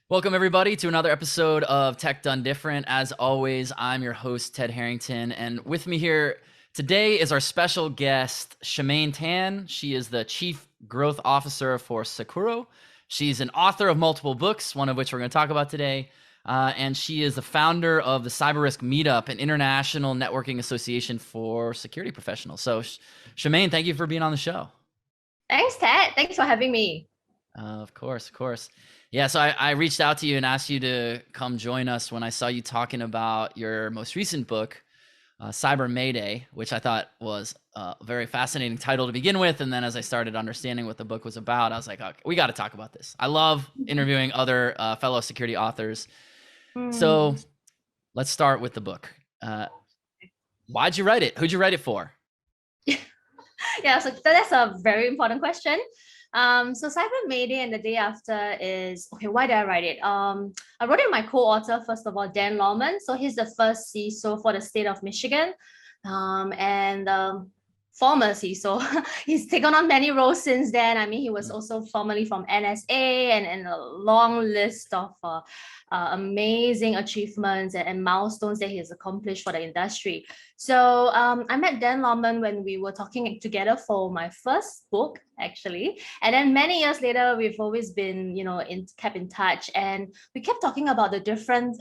Welcome, everybody, to another episode of Tech Done Different. As always, I'm your host, Ted Harrington, and with me here today is our special guest, Shamane Tan. She is the Chief Growth Officer for Sekuro. She's an author of multiple books, one of which we're going to talk about today, and she is the founder of the Cyber Risk Meetup, an international networking association for security professionals. So, Shamane, thank you for being on the show. Thanks, Ted. Thanks for having me. Of course, of course. Yeah, so I reached out to you and asked you to come join us when I saw you talking about your most recent book, Cyber Mayday, which I thought was a very fascinating title to begin with. And then as I started understanding what the book was about, I was like, okay, we got to talk about this. I love interviewing other fellow security authors. So let's start with the book. Why'd you write it? Who'd you write it for? Yeah, so that's a very important question. So Cyber Mayday and the day after is, okay, why did I write it? I wrote it with my co-author, first of all, Dan Lawman. So he's the first CISO for the state of Michigan. Former CISO. He's taken on many roles since then. I mean, he was also formerly from NSA and a long list of amazing achievements and milestones that he has accomplished for the industry. So I met Dan Lawman when we were talking together for my first book, actually. And then many years later, we've always been, kept in touch. And we kept talking about the different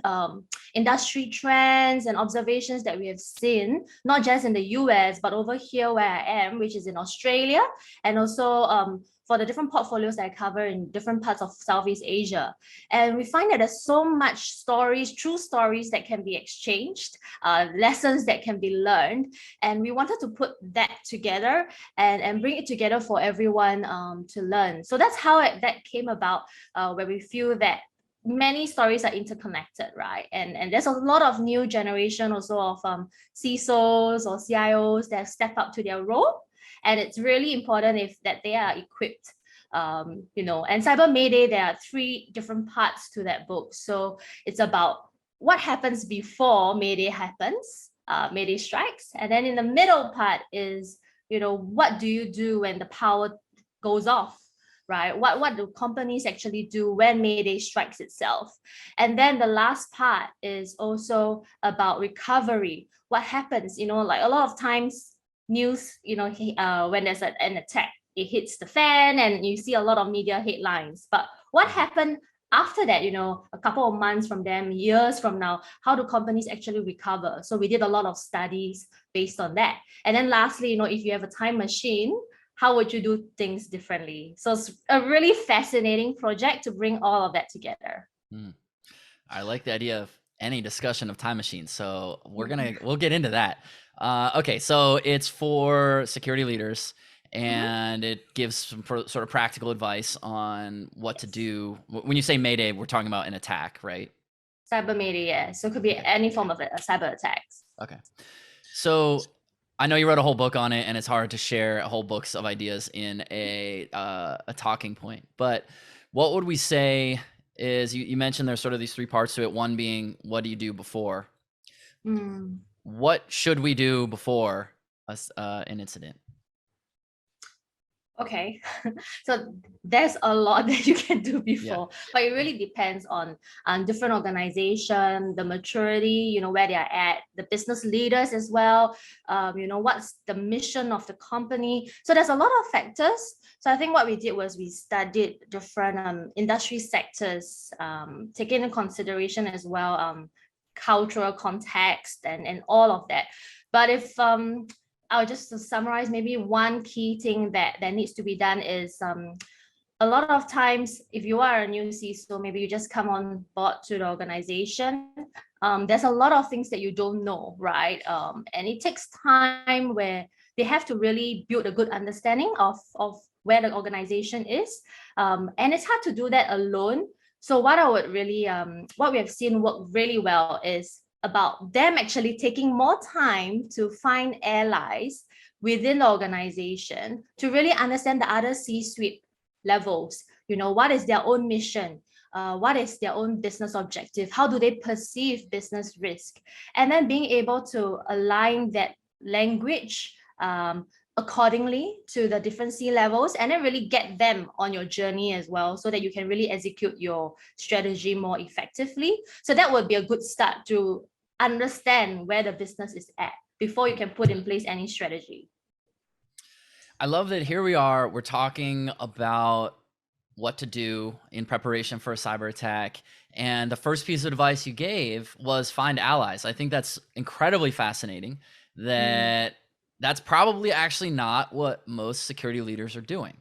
industry trends and observations that we have seen, not just in the US, but over here where I am, which is in Australia, and also for the different portfolios that I cover in different parts of Southeast Asia. And we find that there's so much stories, true stories that can be exchanged, lessons that can be learned. And we wanted to put that together and bring it together for everyone to learn. So that's how that came about, where we feel that many stories are interconnected, right? And there's a lot of new generation also of CISOs or CIOs that step up to their role. And it's really important that they are equipped. And Cyber Mayday, there are 3 different parts to that book. So it's about what happens before Mayday happens, Mayday strikes. And then in the middle part is, what do you do when the power goes off? Right? What do companies actually do when Mayday strikes itself? And then the last part is also about recovery. What happens? Like a lot of times news, when there's an attack, it hits the fan and you see a lot of media headlines. But what happened after that, a couple of months from them, years from now, how do companies actually recover? So we did a lot of studies based on that. And then lastly, if you have a time machine, how would you do things differently? So it's a really fascinating project to bring all of that together. I like the idea of any discussion of time machines. So we'll get into that. Okay, so it's for security leaders, and it gives some sort of practical advice on what to do. When you say Mayday, we're talking about an attack, right? Cyber Mayday, yeah. So it could be any form of cyber attacks. Okay. So I know you wrote a whole book on it, and it's hard to share whole books of ideas in a talking point. But what would we say is, you mentioned there's sort of these 3 parts to it. One being, what do you do before? What should we do before an incident? Okay, so there's a lot that you can do before, but it really depends on different organization, the maturity, where they are at, the business leaders as well, what's the mission of the company. So there's a lot of factors. So I think what we did was we studied different industry sectors, taking into consideration as well cultural context and all of that. But if I'll just to summarize, maybe one key thing that needs to be done is a lot of times, if you are a new CISO, maybe you just come on board to the organization. There's a lot of things that you don't know, right? And it takes time where they have to really build a good understanding of where the organization is. And it's hard to do that alone. So what I would really, what we have seen work really well is about them actually taking more time to find allies within the organization to really understand the other C-suite levels. What is their own mission? What is their own business objective? How do they perceive business risk? And then being able to align that language accordingly to the different C levels, and then really get them on your journey as well, so that you can really execute your strategy more effectively. So that would be a good start to understand where the business is at before you can put in place any strategy. I love that here we are, we're talking about what to do in preparation for a cyber attack. And the first piece of advice you gave was find allies. I think that's incredibly fascinating that that's probably actually not what most security leaders are doing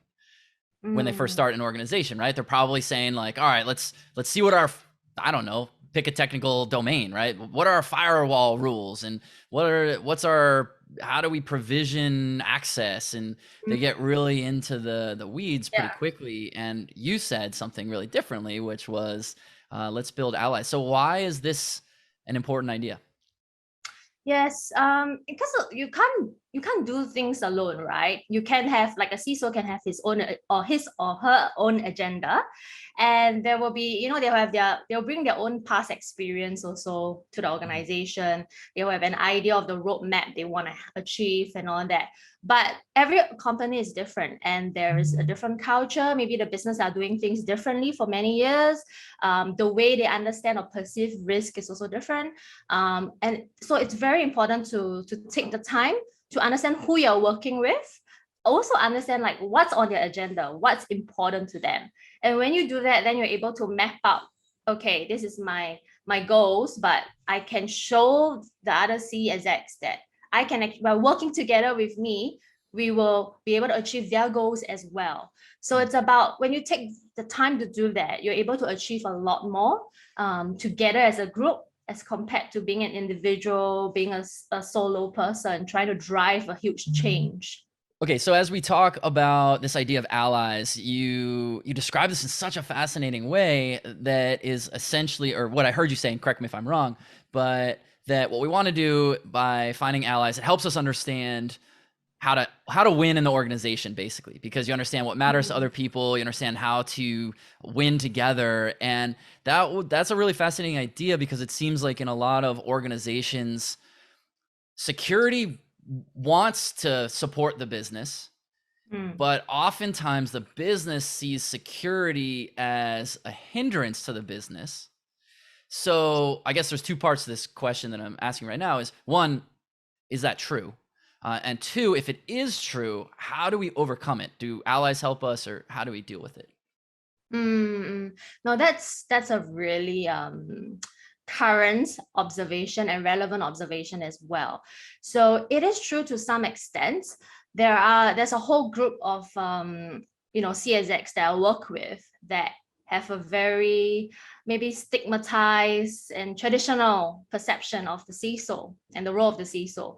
when they first start an organization, right? They're probably saying like, all right, let's see what our, I don't know, pick a technical domain, right? What are our firewall rules, and what's our, how do we provision access? And they get really into the weeds pretty quickly. And you said something really differently, which was, let's build allies. So why is this an important idea? Yes, because you can't do things alone, right? You can have, like, a CISO can have his own or his or her own agenda, and there will be, they'll bring their own past experience also to the organization. They will have an idea of the roadmap they want to achieve and all that. But every company is different, and there is a different culture. Maybe the business are doing things differently for many years. The way they understand or perceive risk is also different. And so it's very important to take the time to understand who you're working with. Also understand like what's on their agenda, what's important to them. And when you do that, then you're able to map out, okay, this is my goals, but I can show the other C execs that by working together with me, we will be able to achieve their goals as well. So it's about, when you take the time to do that, you're able to achieve a lot more together as a group, as compared to being an individual, being a solo person, trying to drive a huge change. Okay, so as we talk about this idea of allies, you describe this in such a fascinating way that is essentially, or what I heard you saying, correct me if I'm wrong, but that what we want to do by finding allies, it helps us understand how to win in the organization, basically, because you understand what matters to other people, you understand how to win together. And that's a really fascinating idea, because it seems like in a lot of organizations, security wants to support the business, but oftentimes the business sees security as a hindrance to the business. So I guess there's two parts to this question that I'm asking right now. Is one, is that true? And two, if it is true, how do we overcome it? Do allies help us, or how do we deal with it? No, that's a really current observation and relevant observation as well. So it is true to some extent. There's a whole group of CSX that I work with that have a very maybe stigmatized and traditional perception of the CISO and the role of the CISO.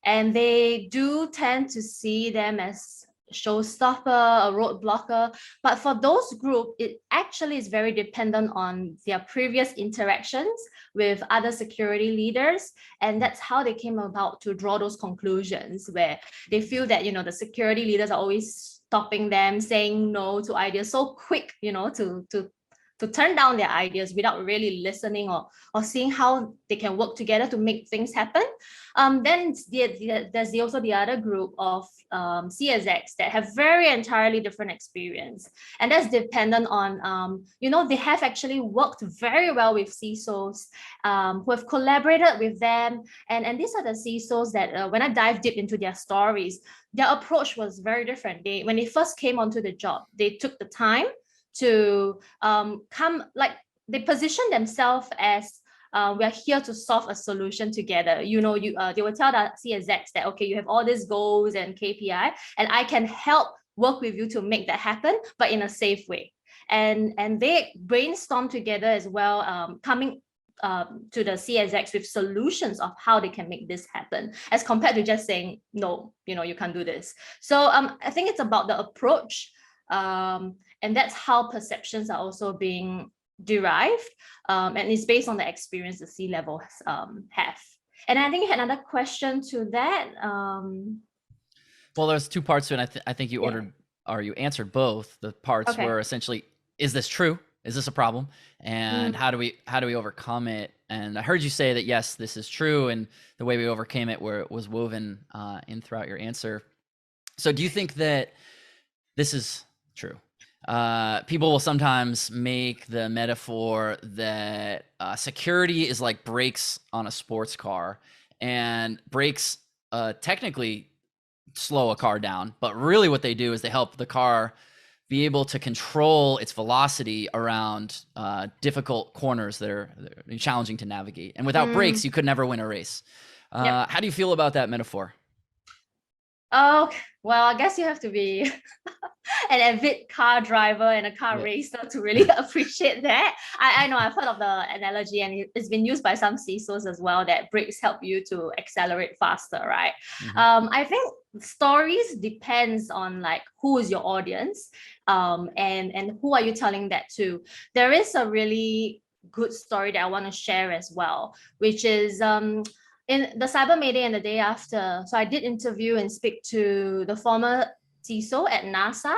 And they do tend to see them as showstopper, a roadblocker. But for those group, it actually is very dependent on their previous interactions with other security leaders. And that's how they came about to draw those conclusions, where they feel that, the security leaders are always stopping them, saying no to ideas so quick, to turn down their ideas without really listening or seeing how they can work together to make things happen. Then there's also the other group of CSX that have very entirely different experience. And that's dependent on, they have actually worked very well with CISOs who have collaborated with them. And these are the CISOs that when I dive deep into their stories, their approach was very different. When they first came onto the job, they took the time to they position themselves as we're here to solve a solution together. They will tell the CSX that, okay, you have all these goals and KPI, and I can help work with you to make that happen, but in a safe way. And they brainstorm together as well, coming to the CSX with solutions of how they can make this happen, as compared to just saying, no, you can't do this. So I think it's about the approach. And that's how perceptions are also being derived. And it's based on the experience the C-level have. And I think you had another question to that. Well, there's two parts to it. I think you you answered both. The parts were essentially, is this true? Is this a problem? And Mm. how do we overcome it? And I heard you say that yes, this is true, and the way we overcame it where it was woven in throughout your answer. So do you think that this is true? People will sometimes make the metaphor that security is like brakes on a sports car, and brakes technically slow a car down, but really what they do is they help the car be able to control its velocity around difficult corners that are challenging to navigate. And without brakes, Mm. you could never win a race. Yep. How do you feel about that metaphor? Oh, well, I guess you have to be an avid car driver and a car Yeah. racer to really appreciate that. I know I've heard of the analogy, and it's been used by some CISOs as well, that brakes help you to accelerate faster, right? Mhm. I think stories depends on like who is your audience, and who are you telling that to. There is a really good story that I want to share as well, which is in the Cyber Mayday and the day after. So I did interview and speak to the former CISO at NASA,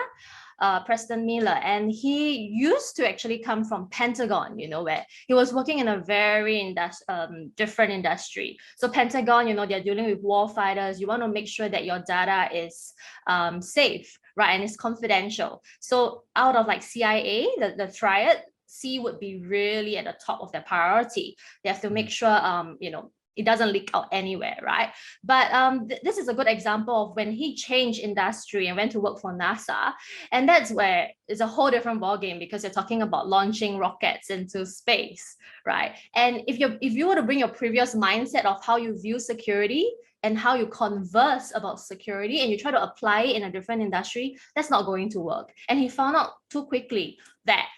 Preston, and he used to actually come from Pentagon, where he was working in a very different industry. So Pentagon, they're dealing with war fighters. You want to make sure that your data is safe, right, and it's confidential. So out of like CIA, the triad, C would be really at the top of their priority. They have to make sure, it doesn't leak out anywhere, right? But this is a good example of when he changed industry and went to work for NASA. And that's where it's a whole different ballgame, because you're talking about launching rockets into space, right? And if you were to bring your previous mindset of how you view security and how you converse about security, and you try to apply it in a different industry, that's not going to work. And he found out too quickly that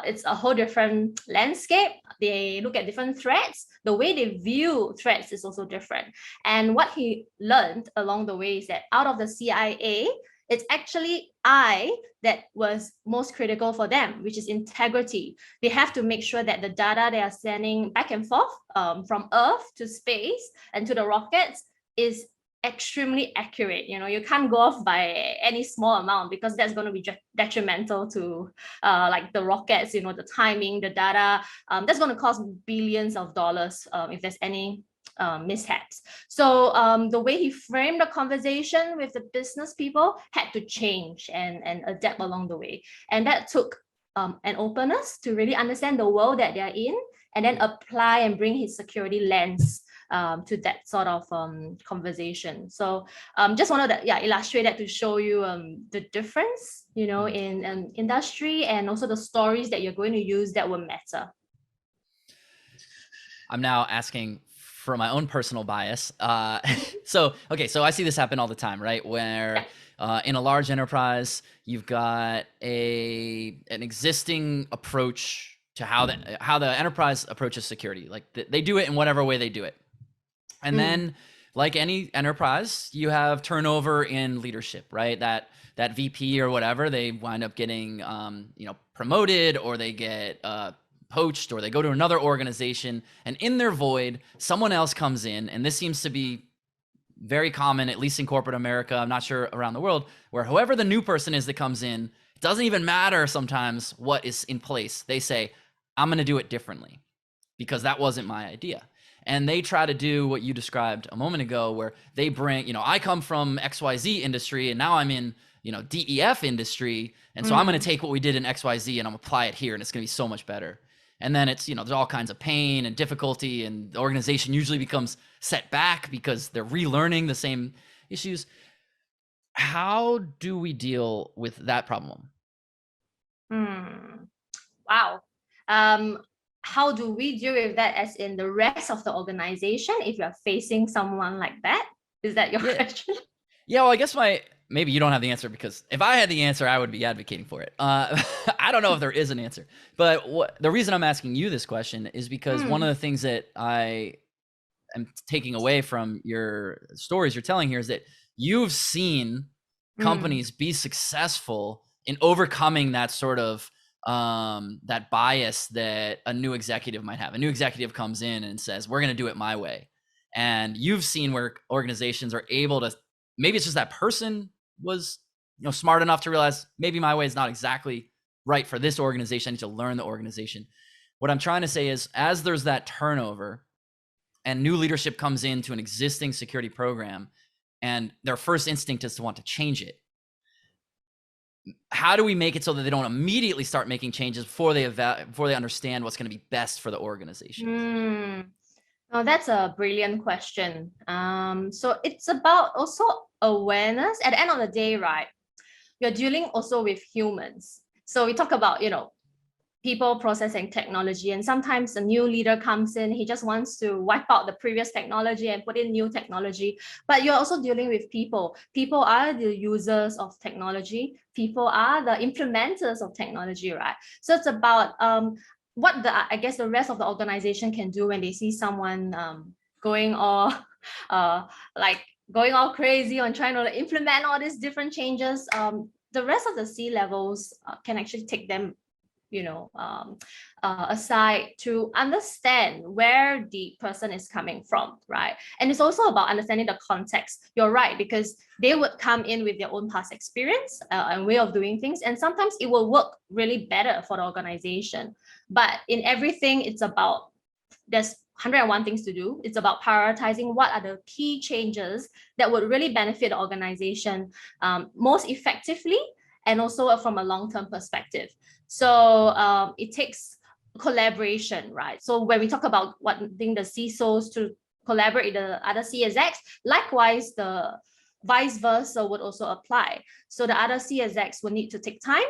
it's a whole different landscape. They look at different threats. The way they view threats is also different. And what he learned along the way is that out of the CIA, it's actually I that was most critical for them, which is integrity. They have to make sure that the data they are sending back and forth from Earth to space and to the rockets is extremely accurate. You can't go off by any small amount, because that's going to be detrimental to like the rockets, the timing, the data. That's going to cost billions of dollars if there's any mishaps. So the way he framed the conversation with the business people had to change and adapt along the way. And that took an openness to really understand the world that they're in, and then apply and bring his security lens to that sort of conversation. So just wanted to illustrate that to show you the difference, in industry, and also the stories that you're going to use that will matter. I'm now asking for my own personal bias. So I see this happen all the time, right? Where in a large enterprise, you've got an existing approach to how the enterprise approaches security. Like they do it in whatever way they do it. And then, like any enterprise, you have turnover in leadership, right? That VP or whatever, they wind up getting promoted, or they get poached, or they go to another organization, and in their void, someone else comes in. And this seems to be very common, at least in corporate America. I'm not sure around the world, where whoever the new person is that comes in, it doesn't even matter sometimes what is in place. They say, I'm going to do it differently because that wasn't my idea. And they try to do what you described a moment ago, where they bring, I come from XYZ industry, and now I'm in, DEF industry. And so I'm going to take what we did in XYZ and I'm apply it here, and it's going to be so much better. And then it's, there's all kinds of pain and difficulty, and the organization usually becomes set back because they're relearning the same issues. How do we deal with that problem? Wow. How do we deal with that, as in the rest of the organization, if you're facing someone like that? Is that your question? Yeah, well, I guess maybe you don't have the answer, because if I had the answer, I would be advocating for it. I don't know if there is an answer, but the reason I'm asking you this question is because one of the things that I am taking away from your stories you're telling here is that you've seen companies be successful in overcoming that sort of that bias that a new executive might have. A new executive comes in and says, we're going to do it my way. And you've seen where organizations are able to, maybe it's just that person was, smart enough to realize maybe my way is not exactly right, for this organization, I need to learn the organization. What I'm trying to say is, as there's that turnover and new leadership comes into an existing security program and their first instinct is to want to change it, how do we make it so that they don't immediately start making changes before they understand what's going to be best for the organization? Oh, that's a brilliant question. So it's about also awareness. At the end of the day, right, you're dealing also with humans. So we talk about, people, process, and technology. And sometimes a new leader comes in, he just wants to wipe out the previous technology and put in new technology. But you're also dealing with people. People are the users of technology. People are the implementers of technology, right? So it's about what the rest of the organization can do when they see someone going all going all crazy on trying to implement all these different changes. The rest of the C levels can actually take them aside to understand where the person is coming from, right? And it's also about understanding the context. You're right, because they would come in with their own past experience and way of doing things, and sometimes it will work really better for the organization. But in everything, it's about, there's 101 things to do. It's about prioritizing what are the key changes that would really benefit the organization most effectively, and also from a long-term perspective. So it takes collaboration, right? So when we talk about wanting the CISOs to collaborate with the other CSX, likewise, the vice versa would also apply. So the other CSX will need to take time,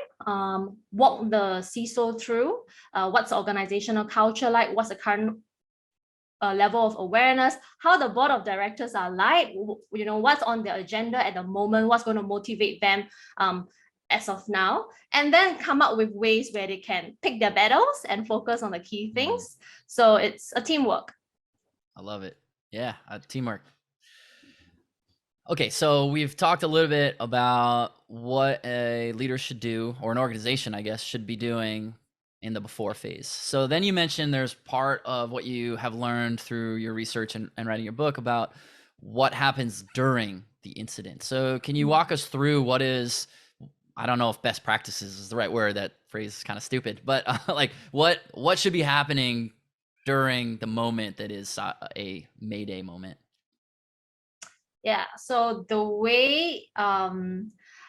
walk the CISO through what's the organizational culture like, what's the current level of awareness, how the board of directors are like, what's on their agenda at the moment, what's going to motivate them as of now, and then come up with ways where they can pick their battles and focus on the key things. So it's a teamwork. I love it. Yeah, teamwork. Okay, so we've talked a little bit about what a leader should do, or an organization, I guess, should be doing in the before phase. So then you mentioned there's part of what you have learned through your research and writing your book about what happens during the incident. So can you walk us through what is, I don't know if best practices is the right word, that phrase is kind of stupid, but like what should be happening during the moment that is a Mayday moment? Yeah, so the way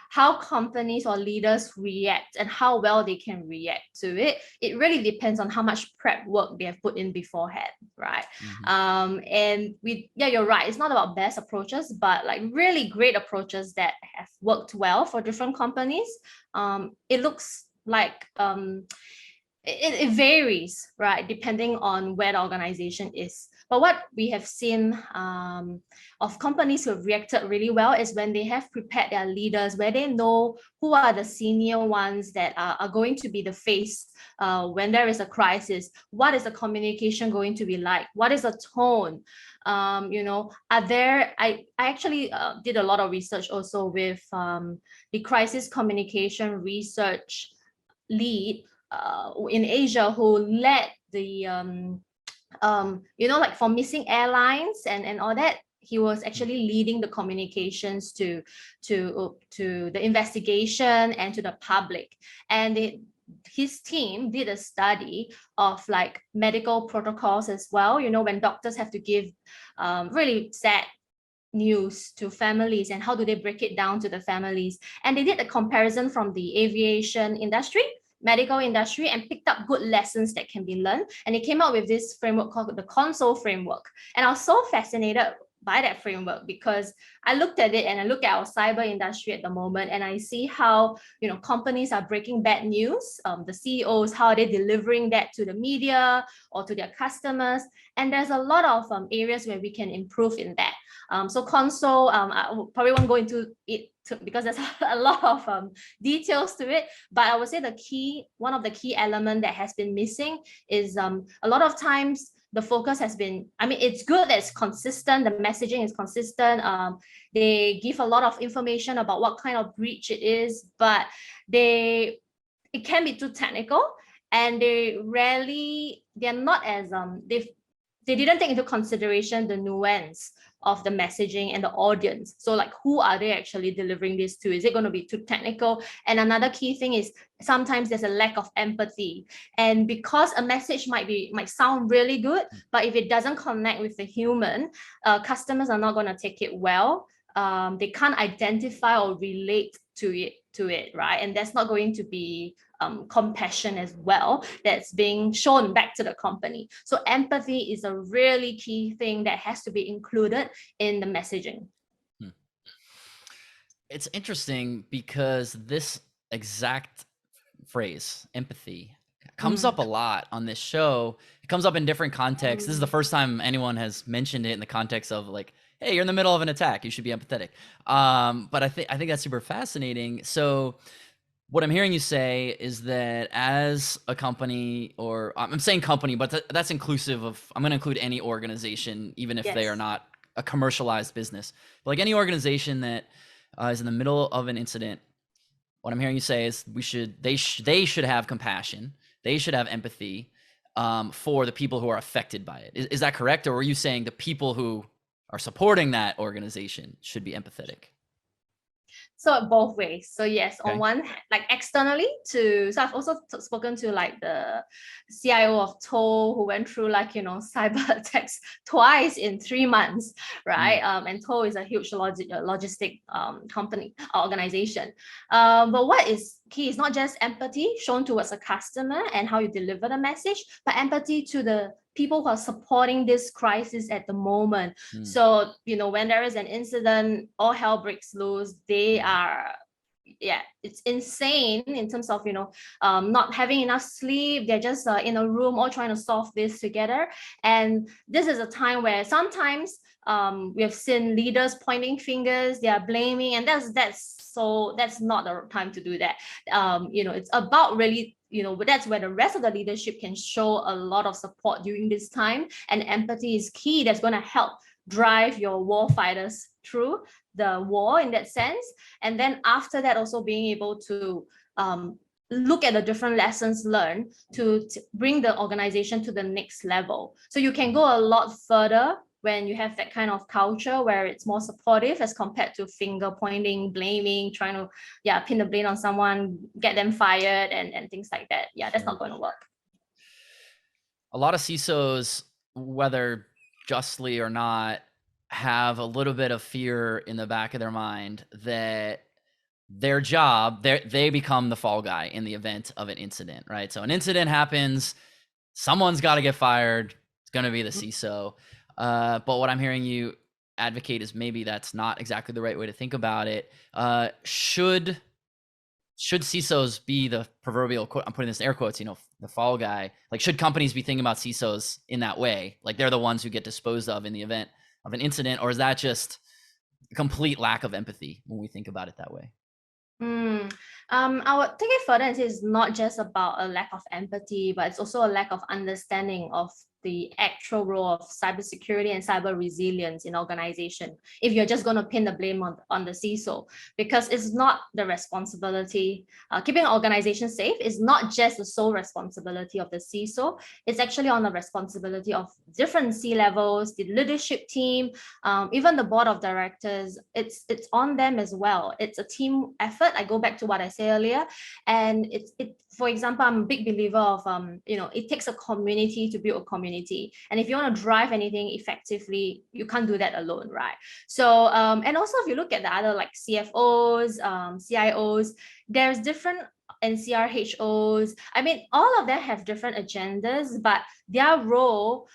how companies or leaders react and how well they can react to it, it really depends on how much prep work they have put in beforehand, right? And you're right, it's not about best approaches, but like really great approaches that have worked well for different companies. It looks like it varies, right, depending on where the organization is. But what we have seen of companies who have reacted really well is when they have prepared their leaders, where they know who are the senior ones that are going to be the face when there is a crisis. What is the communication going to be like? What is the tone? I actually did a lot of research also with the crisis communication research lead in Asia, who led the like for missing airlines and all that. He was actually leading the communications to the investigation and to the public. And his team did a study of like medical protocols as well, when doctors have to give really sad news to families, and how do they break it down to the families. And they did a comparison from the aviation industry, medical industry, and picked up good lessons that can be learned. And they came out with this framework called the console framework. And I was so fascinated by that framework because I looked at it and I look at our cyber industry at the moment, and I see how companies are breaking bad news. The CEOs, how are they delivering that to the media or to their customers? And there's a lot of areas where we can improve in that. So console, I probably won't go into it because there's a lot of details to it. But I would say one of the key elements that has been missing is a lot of times the focus has been, it's good that it's consistent, the messaging is consistent. They give a lot of information about what kind of breach it is, but it can be too technical, and they're not as they didn't take into consideration the nuance of the messaging and the audience. So like, who are they actually delivering this to? Is it going to be too technical? And another key thing is sometimes there's a lack of empathy. And because a message might sound really good, but if it doesn't connect with the human, customers are not going to take it well. They can't identify or relate to it, right? And that's not going to be compassion as well that's being shown back to the company. So empathy is a really key thing that has to be included in the messaging. It's interesting because this exact phrase, empathy, comes up a lot on this show. It comes up in different contexts. This is the first time anyone has mentioned it in the context of like, hey, you're in the middle of an attack, you should be empathetic. But I think that's super fascinating. So what I'm hearing you say is that as a company, or I'm saying company, but that's inclusive of, I'm going to include any organization, even if they are not a commercialized business, but like any organization that is in the middle of an incident. What I'm hearing you say is they should have compassion. They should have empathy for the people who are affected by it. Is that correct? Or were you saying the people who are supporting that organization should be empathetic? So both ways. So yes, Okay. on one, like externally so I've also spoken to like the CIO of Toll, who went through like, cyber attacks twice in 3 months, right? And Toll is a huge logistic company, organization. But what is key is not just empathy shown towards a customer and how you deliver the message, but empathy to the people who are supporting this crisis at the moment. So, when there is an incident, all hell breaks loose, they are, it's insane in terms of, not having enough sleep. They're just in a room all trying to solve this together. And this is a time where sometimes we have seen leaders pointing fingers, they are blaming, and that's not the time to do that. It's about really, that's where the rest of the leadership can show a lot of support during this time, and empathy is key. That's going to help drive your war fighters through the war in that sense. And then after that, also being able to look at the different lessons learned to bring the organization to the next level. So you can go a lot further when you have that kind of culture where it's more supportive as compared to finger pointing, blaming, trying to pin the blame on someone, get them fired, and things like that. That's not going to work. A lot of CISOs, whether justly or not, have a little bit of fear in the back of their mind that their job, they become the fall guy in the event of an incident, right? So an incident happens, someone's got to get fired. It's going to be the CISO. But what I'm hearing you advocate is maybe that's not exactly the right way to think about it. Should CISOs be the proverbial, I'm putting this in air quotes, the fall guy? Like, should companies be thinking about CISOs in that way? Like they're the ones who get disposed of in the event of an incident, or is that just a complete lack of empathy when we think about it that way? I would take it further and say it's not just about a lack of empathy, but it's also a lack of understanding of the actual role of cybersecurity and cyber resilience in organization. If you're just going to pin the blame on the CISO, because it's not the responsibility, keeping an organization safe is not just the sole responsibility of the CISO. It's actually on the responsibility of different C-levels, the leadership team, even the board of directors. It's on them as well. It's a team effort. I go back to what I said earlier, and for example, I'm a big believer of it takes a community to build a community, and if you want to drive anything effectively, you can't do that alone, right? So and also if you look at the other like CFOs, CIOs, there's different NCRHOs. I mean, all of them have different agendas, but their role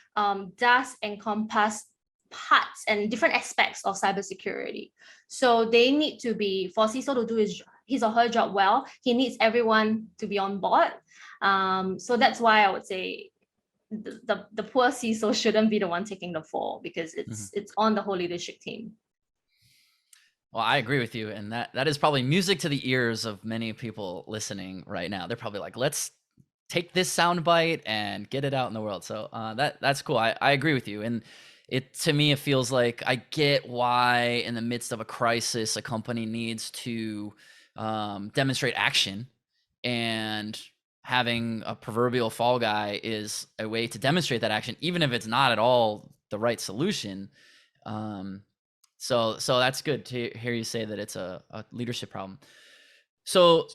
does encompass parts and different aspects of cybersecurity. So they need to be, for CISO to do his or her job well, he needs everyone to be on board. So that's why I would say the poor CISO shouldn't be the one taking the fall, because it's on the whole leadership team. Well, I agree with you, and that is probably music to the ears of many people listening right now. They're probably like, let's take this soundbite and get it out in the world. So that's cool. I agree with you. And to me, it feels like I get why in the midst of a crisis, a company needs to demonstrate action and having a proverbial fall guy is a way to demonstrate that action, even if it's not at all the right solution. So that's good to hear you say that it's a leadership problem. So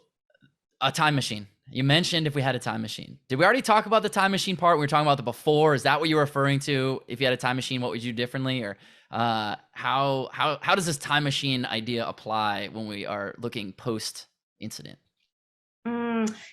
a time machine. You mentioned if we had a time machine. Did we already talk about the time machine part? We were talking about the before. Is that what you were referring to? If you had a time machine, what would you do differently? Or how does this time machine idea apply when we are looking post incident?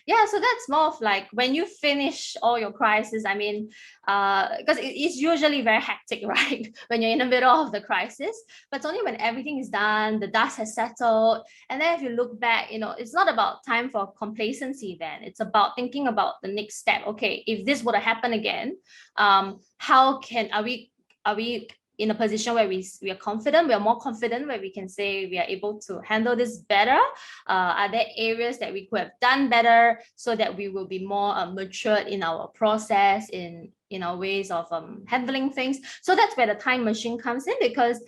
Yeah, so that's more of like when you finish all your crisis. I mean, because it's usually very hectic, right? When you're in the middle of the crisis, but it's only when everything is done, the dust has settled, and then if you look back, it's not about time for complacency. Then it's about thinking about the next step. Okay, if this were to happen again, how are we in a position where we are confident, we are more confident, where we can say we are able to handle this better? Are there areas that we could have done better so that we will be more matured in our process, in our ways of handling things? So that's where the time machine comes in, because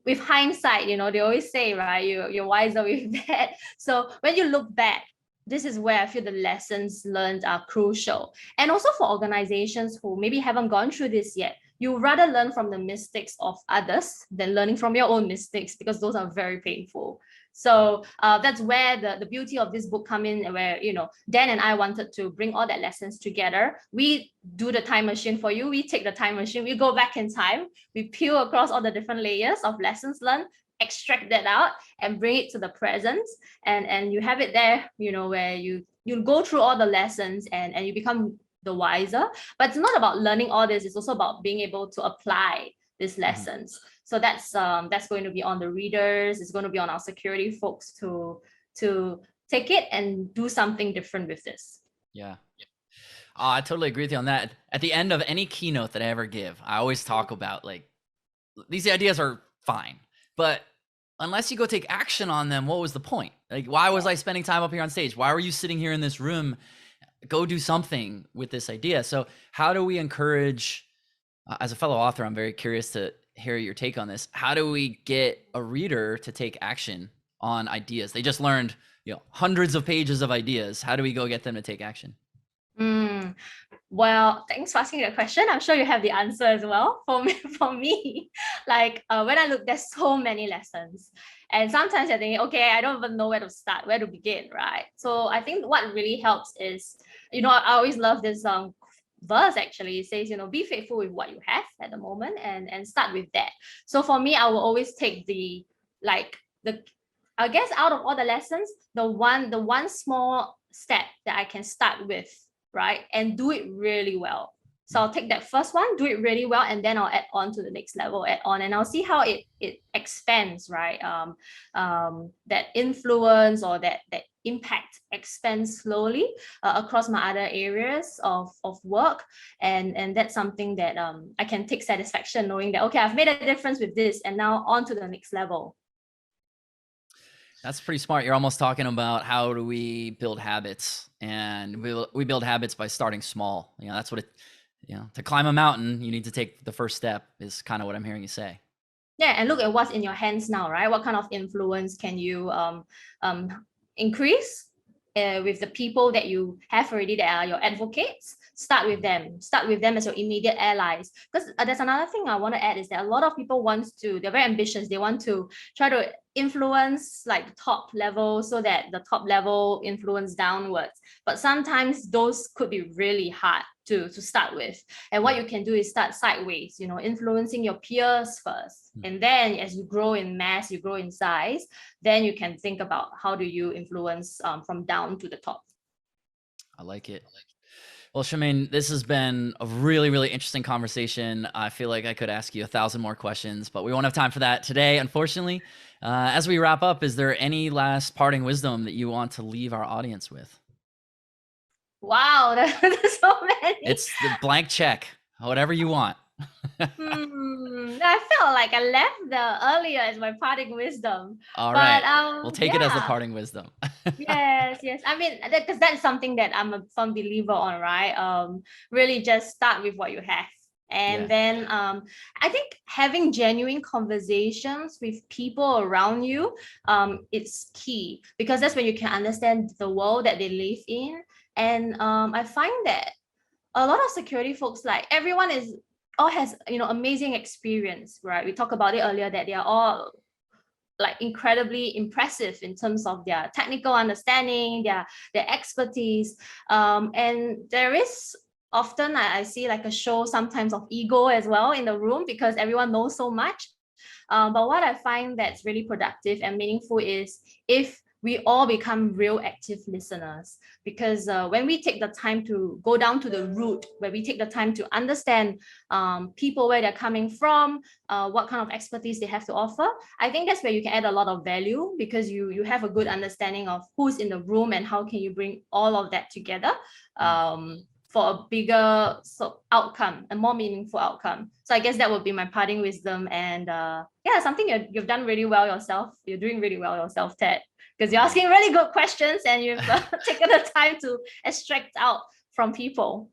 with hindsight, they always say, right, you're wiser with that. So when you look back, this is where I feel the lessons learned are crucial. And also for organizations who maybe haven't gone through this yet, you rather learn from the mistakes of others than learning from your own mistakes, because those are very painful. So that's where the beauty of this book come in, where Dan and I wanted to bring all that lessons together. We do the time machine for you. We take the time machine, we go back in time, we peel across all the different layers of lessons learned, extract that out and bring it to the present, and you have it there, where you go through all the lessons and you become the wiser. But it's not about learning all this, it's also about being able to apply these lessons. So that's going to be on the readers, it's going to be on our security folks to take it and do something different with this. Yeah. Oh, I totally agree with you on that. At the end of any keynote that I ever give, I always talk about, like, these ideas are fine, but unless you go take action on them, what was the point? Like, why was I spending time up here on stage? Why were you sitting here in this room? Go do something with this idea. So how do we encourage, as a fellow author, I'm very curious to hear your take on this. How do we get a reader to take action on ideas? They just learned, hundreds of pages of ideas. How do we go get them to take action? Well, thanks for asking that question. I'm sure you have the answer as well. For me, like when I look, there's so many lessons, and sometimes I think, okay, I don't even know where to start, where to begin, right? So I think what really helps is, I always love this verse. Actually, it says, be faithful with what you have at the moment, and start with that. So for me, I will always take I guess out of all the lessons, the one small step that I can start with, right, and do it really well. So I'll take that first one, do it really well, and then I'll add on to the next level, and I'll see how it expands, right? That influence or that impact expands slowly across my other areas of work, and that's something that I can take satisfaction knowing that, okay, I've made a difference with this, and now on to the next level. That's pretty smart. You're almost talking about how do we build habits, and we build habits by starting small. That's what to climb a mountain, you need to take the first step, is kind of what I'm hearing you say. Yeah, and look at what's in your hands now, right? What kind of influence can you increase with the people that you have already that are your advocates? Start with them. Start with them as your immediate allies. Because there's another thing I want to add, is that a lot of people they're very ambitious. They want to try to influence like the top level, so that the top level influence downwards. But sometimes those could be really hard to start with. And what you can do is start sideways, influencing your peers first. And then as you grow in mass, you grow in size, then you can think about how do you influence from down to the top. I like it. Well, Shamane, this has been a really, really interesting conversation. I feel like I could ask you 1,000 more questions, but we won't have time for that today, unfortunately. As we wrap up, is there any last parting wisdom that you want to leave our audience with? Wow, there's so many. It's the blank check, whatever you want. I felt like I left the earlier as my parting wisdom. All right, we'll take it as the parting wisdom. Yes. I mean, because that's something that I'm a firm believer on, right? Really just start with what you have. And then I think having genuine conversations with people around you, it's key, because that's when you can understand the world that they live in, And I find that a lot of security folks, like everyone all has, amazing experience, right? We talked about it earlier that they are all like incredibly impressive in terms of their technical understanding, their expertise. And there is often I see like a show sometimes of ego as well in the room because everyone knows so much. But what I find that's really productive and meaningful is if we all become real active listeners, because when we take the time to go down to the root, where we take the time to understand people, where they're coming from, what kind of expertise they have to offer, I think that's where you can add a lot of value, because you have a good understanding of who's in the room and how can you bring all of that together for a bigger outcome, a more meaningful outcome. So I guess that would be my parting wisdom. And yeah, something you've done really well yourself. You're doing really well yourself, Ted, because you're asking really good questions and you've taken the time to extract out from people.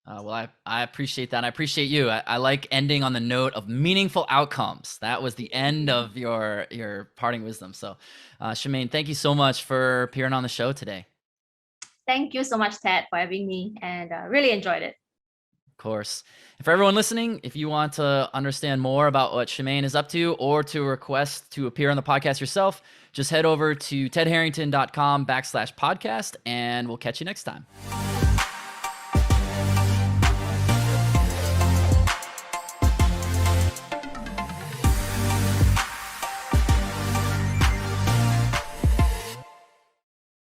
Well, I appreciate that. I appreciate you. I like ending on the note of meaningful outcomes. That was the end of your parting wisdom. So, Shamane, thank you so much for appearing on the show today. Thank you so much, Ted, for having me, and really enjoyed it. Of course. And for everyone listening, if you want to understand more about what Shamane is up to or to request to appear on the podcast yourself, just head over to tedharrington.com/podcast, and we'll catch you next time.